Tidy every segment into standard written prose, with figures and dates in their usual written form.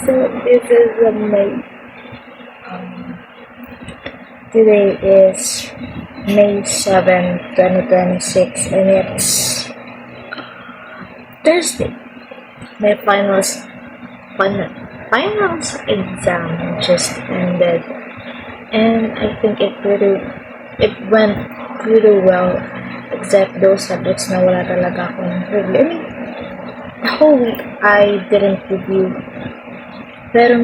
So this is May. Today is May 7, 2026, and it's Thursday. My finals exam just ended, and I think it went pretty well, except those subjects na wala talaga akong review. I mean, the whole week I didn't review, pero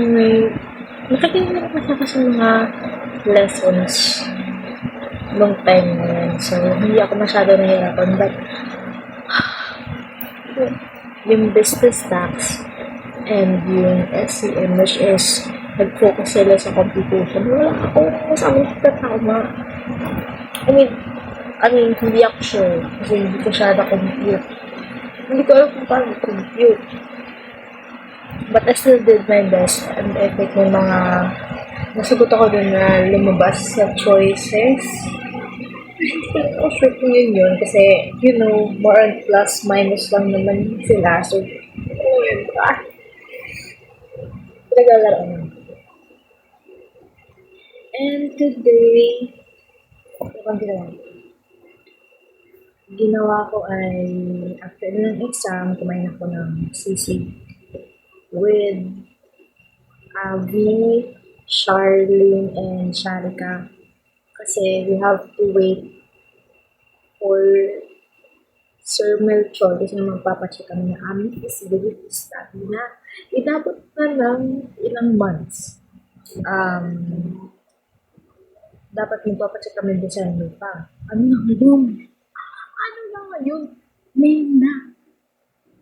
nakatingin ako sa mga lessons nung time na yun. So, hindi ako masyado nahirapan. But, yung business tax and yung SCM, which is nag-focus sila sa computation, wala ako masamang katama. I mean, hindi ako sure. Kasi hindi ko siya na-compute. Hindi ko alam kung paano compute. But I still did my best. And I think may mga nasagot ako dun na lumabas sa choices. Hindi ko sure kung yun. Kasi, more on plus minus lang naman sila. So, yun. Naglalaro naman. And today, ginawa ko ay, after ng exam, kumain ako ng sisig with Avi, Charlene, and Sharika. Kasi we have to wait for Sir Melchor kasi magpapacheck kami na aming feasibility study na inabot na ng ilang months. Dapat magpapacheck kami December pa. Ano na ngayon? May na.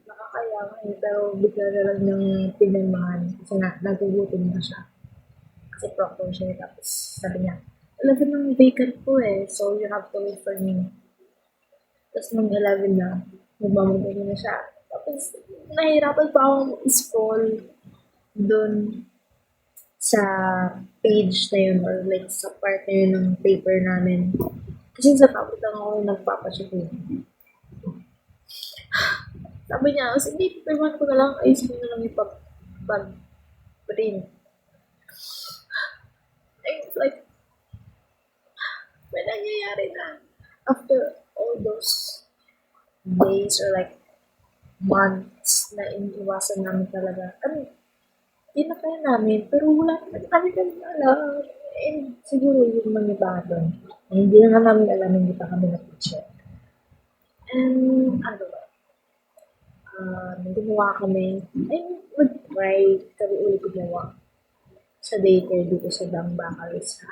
Nakakaya ngayon, pero bigla na lang ng pinirmahan kasi nagugutom na siya. Kasi proctor siya, tapos sabi niya, alam ng vacant po so you have to wait for me. Tapos nung 11 na, nagmamadali na siya. Tapos, nahirapan pa akong scroll doon sa page na yun or like sa part na yun ng paper namin. Kasi sa tapos lang ako nagpapacheck yun. Sabi niya, sige, pirman ko na lang, ayos mo na lang ipag-print. It's like, may nangyayari na after all those days or like months na iniwasan namin talaga. Tinakaya namin, pero wala naman kami alam. And siguro yung mga iba doon, hindi na namin alam, hindi pa kami nag-check. And gumawa kami, nag-try kami ulit gumawa sa daycare dito sa Dambakal sa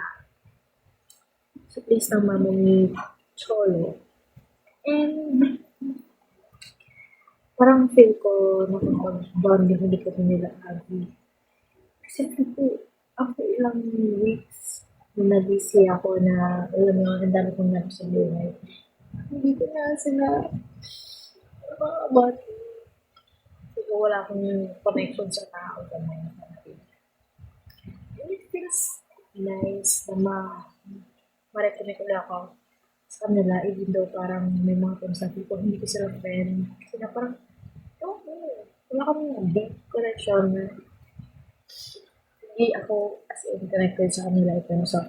place ng mama ni Cholo. And parang feel ko nakapag-bonding hindi ko nila Abby. Kasi after ilang weeks na busy ako na alam mo, ang dami kong nap sa buhay. Hindi ko na sila but siguro wala akong connection sa tao ganun. And it feels nice na ma-reconnect ulit ako sa kanila even though parang may mga times na people hindi ko sila friend. Kasi na parang wala akong deep connection na hindi ako as in connected sa kanila ito. So,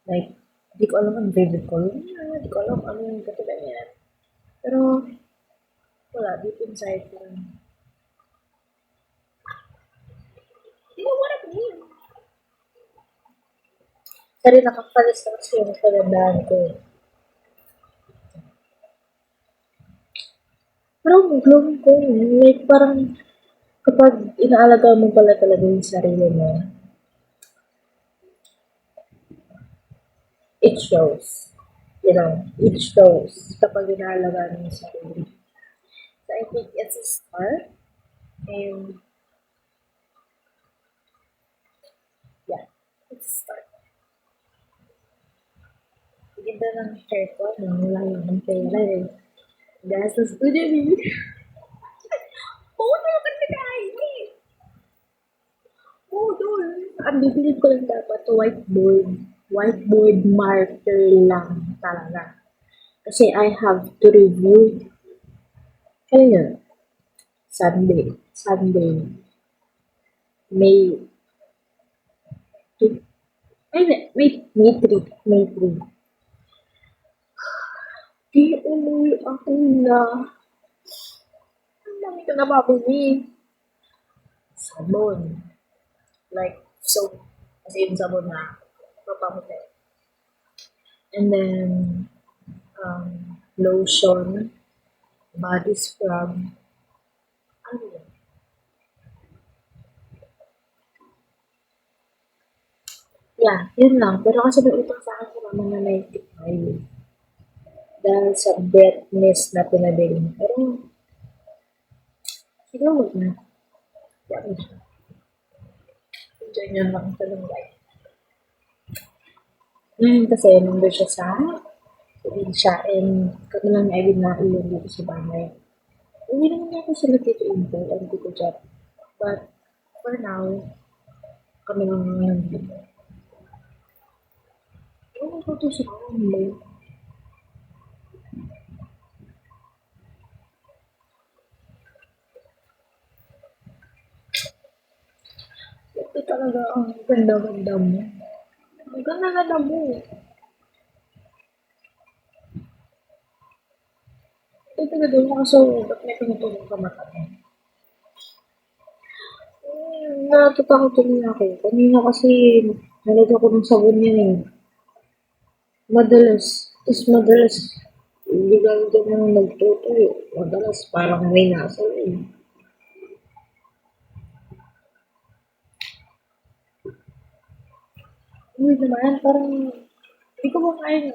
like, di ko alam ang favorite ko. Di ko alam ano yung katulad niya. Pero, wala, deep inside parang you know what I mean? Kasi nakakalis na kasi yung kagandahan ko. Pero glowing ko, like parang kapag inaalaga mo pala talaga yung sarili mo, it shows. It shows kapag inaalaga mo yung sarili. So I think it's a start. And yeah, it's a start. Ganda ng hair ko, wala yung pera Gastos ko dyan Oo, naman nag-kain Oo, doon. Ang bibili ko lang dapat whiteboard. Whiteboard marker lang talaga. Kasi I have to review. Kaya Sunday. May 2, ay hindi, May 3, May 3. Di umuwi ako na, ang dami ko nababili. Sabon. Like, soap. Kasi yung sabon na papamuti. And then, lotion, body scrub. Ano yun? Yeah, yun lang. Pero kasi may utang sa akin si mama na 95. Dahil sa breath mist na pinabili. Pero, siguro wag na. Yeah, enjoy nyo lang sa long life. Ngayon kasi, nandun siya sa probinsya and kami lang na na iyon dito sa bahay. Hindi naman natin sila dito info and dito job. But, for now, kami lang nandito. Ano ko to sa kanila? Ito talaga ang ganda-ganda mo. Ang ganda-ganda mo. Ito talaga mo kaso, ba't may pinutulong ka mata mo? Natatakot tuloy ako. Kanina kasi, nalagyan ako ng sabon yan eh. Madalas. Tapos madalas, legal ka nang nagtutuyo. Madalas, parang may nasal eh. Hindi naman, parang, hindi ko ba kaya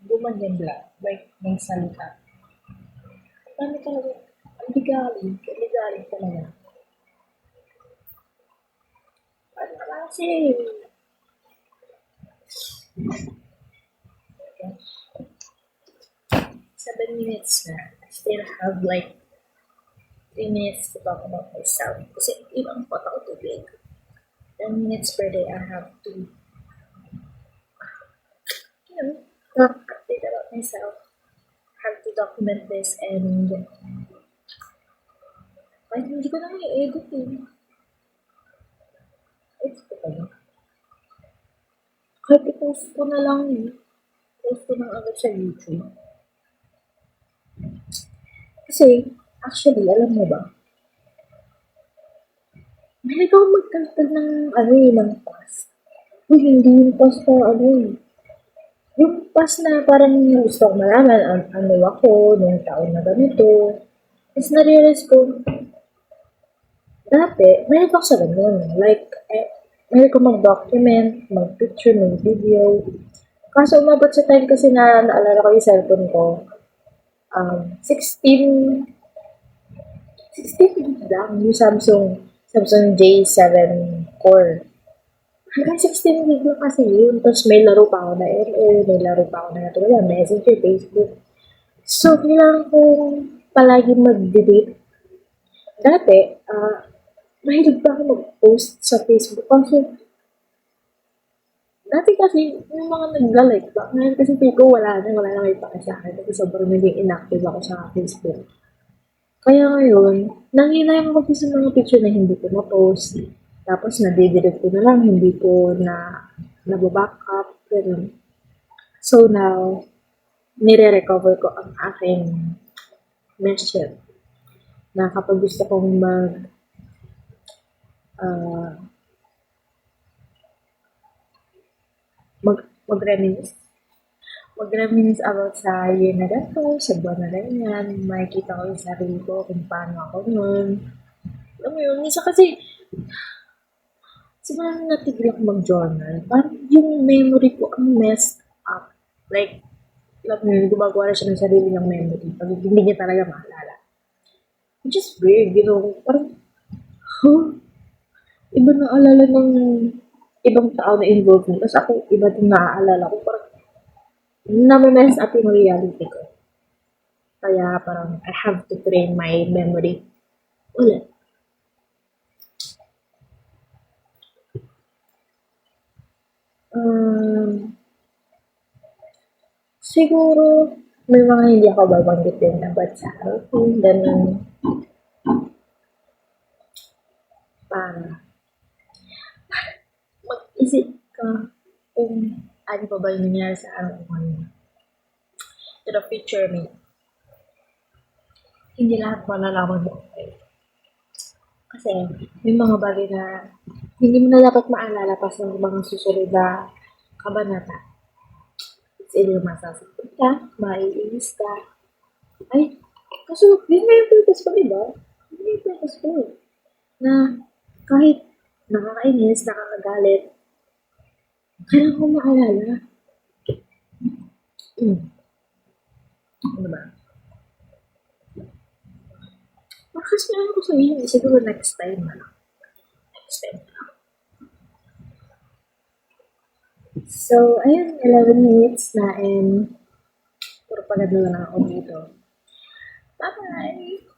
gumaganda. Like, may salita. Paano talaga? Ang ligalig talaga. Paano kasi? 7 minutes na. I still have like 3 minutes to talk about myself. Kasi ibang pot ako tubig. 10 minutes per day, I have to, you know, talk update about myself. Have to document this and kahit hindi ko na i-edit eh. It's ko pa lang. Kahit i-post ko na lang eh. Post ko na agad sa YouTube. Kasi, actually, alam mo ba, mahilig ako magkalkal ng, ano eh, ng past. Uy, hindi yung past na, ano eh. Yung past na parang gusto ko malaman, ano ako, nung taon na ganito. Tapos na-realize ko, dati, mahilig ako sa ganun. Like, mahilig ko mag-document, mag-picture, mag-video. Kaso umabot sa time kasi na naalala ko yung cellphone ko, 16 lang, yung Samsung J7 Core. Hanggang 16 gig lang kasi yun. Tapos may laro pa ako na LL, may laro pa ako na natuloy, Messenger, Facebook. So, kailangan kong palagi mag-delete. Dati, mahilig pa ako mag-post sa Facebook. Dati kasi, yung mga nagla-like ba, ngayon kasi feel ko wala na may pake sa akin. Kasi sobrang naging inactive ako sa Facebook. Kaya ngayon, nanginayang ako sa mga picture na hindi ko na-post. Tapos, nade-delete ko na lang, hindi ko na nababackup. Ganun. So now, nire-recover ko ang aking message na kapag gusto kong ah, mag-reminisce. Mag-reminisce about sa year na ganito, sa buwan na ganyan. Makikita ko yung sarili ko kung paano ako nun. Alam mo yun, minsan kasi, simula nung natigil ako mag-journal, parang yung memory ko ang messed up. Like, alam mo yun, gumagawa na siya ng sarili ng memory. Pag hindi niya talaga maalala. Which is weird, you know, parang, huh? Iba na alala ng ibang tao na involved mo. Tapos ako, iba din naaalala ko. Parang, na-mess up yung reality ko. Kaya parang, I have to train my memory ulit. Um, siguro, may mga hindi ako babanggitin about sa akin. Ganun. para mag-isip ka kung ano pa ba yung nangyari sa araw mo ngayon. To the future me, hindi lahat malalaman mo. Okay? Kasi may mga bagay na hindi mo na dapat maalala pa sa mga susunod na kabanata. It's either masasakit ka, maiinis ka. Ay, kaso yun nga yung purpose ko, diba? Yun nga yung purpose ko. Na kahit nakakainis, nakakagalit, kailangan ko maalala. Ano ba? Makas na ako sa inyo. Siguro next time na lang. Next time na lang. So, ayun, 11 minutes na and puro pagod na lang ako dito. Bye-bye!